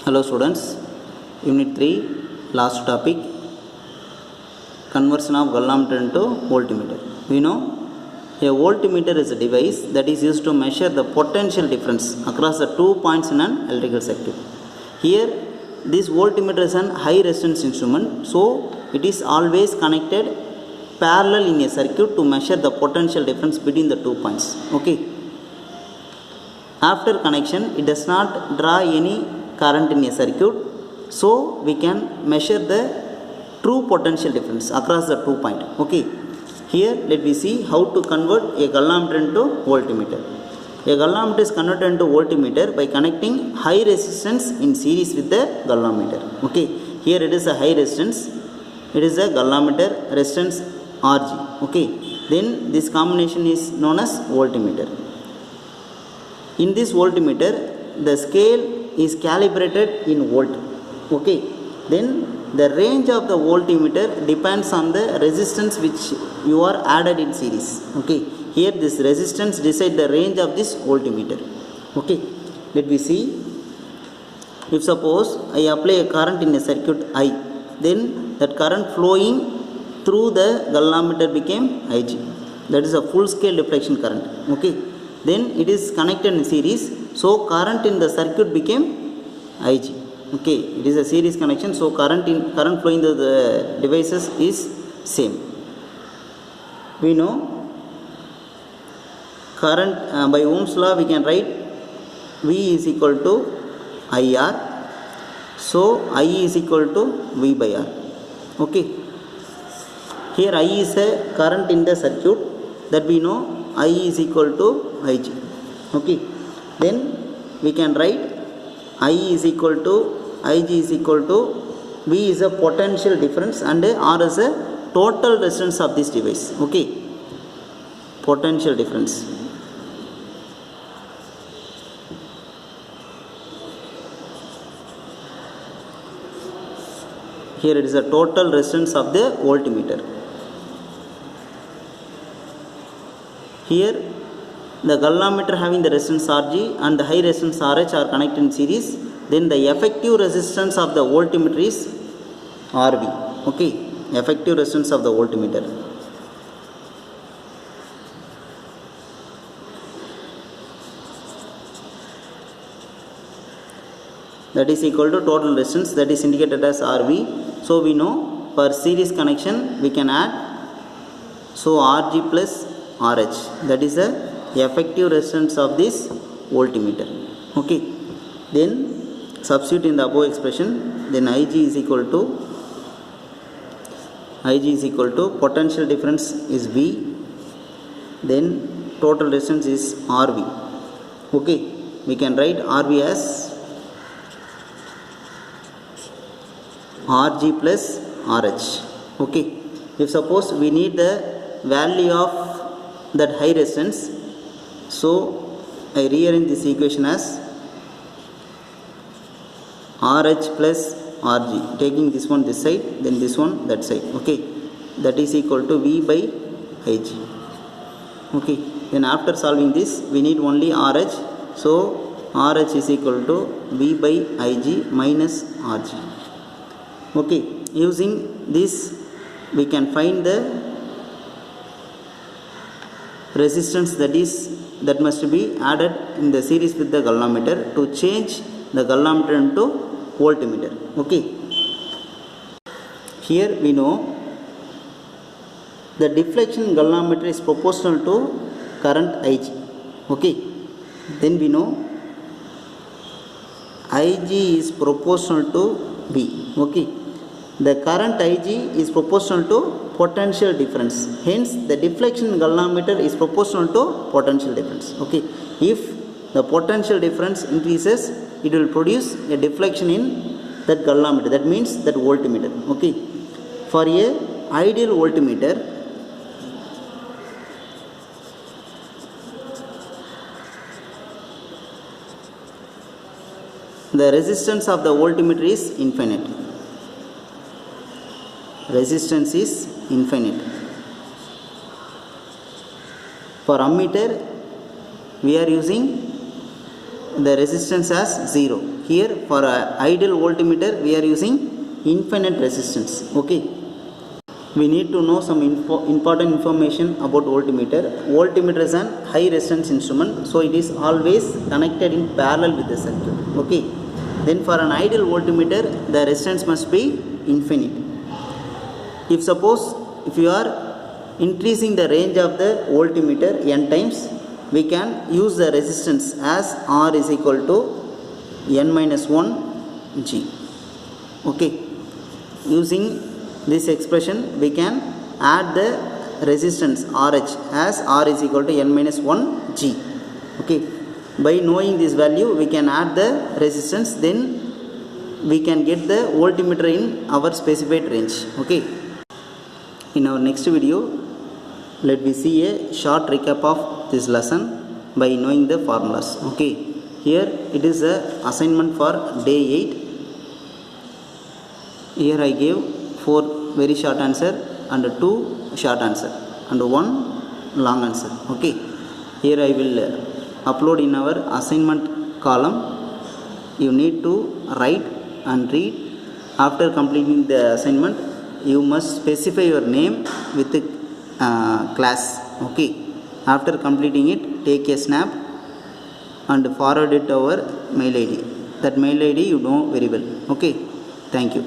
Hello students, Unit 3, last topic, conversion of galvanometer into voltmeter. We know a voltmeter is a device that is used to measure the potential difference across the 2 points in an electrical circuit. Here this voltmeter is an high resistance instrument, so it is always connected parallel in a circuit to measure the potential difference between the 2 points. Okay. After connection, it does not draw any current in a circuit, so we can measure the true potential difference across the 2 points. Okay. Here let me see how to convert a galvanometer into voltmeter. A galvanometer is converted into voltmeter by connecting high resistance in series with the galvanometer. Okay. Here it is a high resistance. It is a galvanometer resistance Rg. Okay. Then this combination is known as voltmeter. In this voltmeter, the scale is calibrated in volt. Okay. Then the range of the voltmeter depends on the resistance which you are added in series. Okay. Here this resistance decides the range of this voltmeter. Okay. Let me see. If suppose I apply a current in a circuit I, then that current flowing through the galvanometer became Ig. That is a full scale deflection current. Okay. Then it is connected in series, so current in the circuit became Ig. Okay, it is a series connection, so current flowing to the devices is same. We know current by Ohm's law we can write V is equal to IR, so I is equal to V by R. Okay, here I is a current in the circuit, that we know I is equal to Ig. Okay. Then we can write I is equal to Ig is equal to V is a potential difference and R is a total resistance of this device. Okay. Potential difference. Here it is a total resistance of the voltmeter. Here the galvanometer having the resistance Rg and the high resistance Rh are connected in series, then the effective resistance of the voltmeter is Rv. Okay, effective resistance of the voltmeter. That is equal to total resistance, that is indicated as Rv. So we know for series connection we can add, so Rg plus Rh, that is the effective resistance of this voltmeter. Okay. Then substitute in the above expression, then Ig is equal to potential difference is V, then total resistance is Rv. Okay. We can write Rv as Rg plus Rh. Okay. If suppose we need the value of that high resistance, so I rearrange this equation as RH plus Rg, taking this one this side, then this one that side. Okay, that is equal to V by Ig. Okay, then after solving this we need only RH, so RH is equal to V by Ig minus Rg. Okay, using this we can find the resistance that must be added in the series with the galvanometer to change the galvanometer into voltmeter. Okay. Here we know the deflection galvanometer is proportional to current Ig. Okay. Then we know Ig is proportional to V. Okay. The current Ig is proportional to potential difference. Hence, the deflection galvanometer is proportional to potential difference. Okay. If the potential difference increases, it will produce a deflection in that galvanometer. That means that voltmeter. Okay. For a ideal voltmeter, the resistance of the voltmeter is infinite. Resistance is infinite. For ammeter we are using the resistance as 0. Here for a ideal voltmeter we are using infinite resistance. Okay, we need to know some important information about voltmeter. Voltmeter is an high resistance instrument, so it is always connected in parallel with the circuit. Okay, then for an ideal voltmeter the resistance must be infinite. If suppose if you are increasing the range of the voltmeter n times, we can use the resistance as R is equal to n minus 1 G. Okay, using this expression we can add the resistance RH as R is equal to n minus 1 G. Okay, by knowing this value we can add the resistance, then we can get the voltmeter in our specified range. Okay, in our next video let me see a short recap of this lesson by knowing the formulas. Okay, here it is a assignment for day 8. Here I gave 4 very short answer and 2 short answer and 1 long answer. Okay, here I will upload in our assignment column. You need to write and read. After completing the assignment you must specify your name with the class. Okay, after completing it take a snap and forward it over mail ID. That mail ID you know very well. Okay, thank you.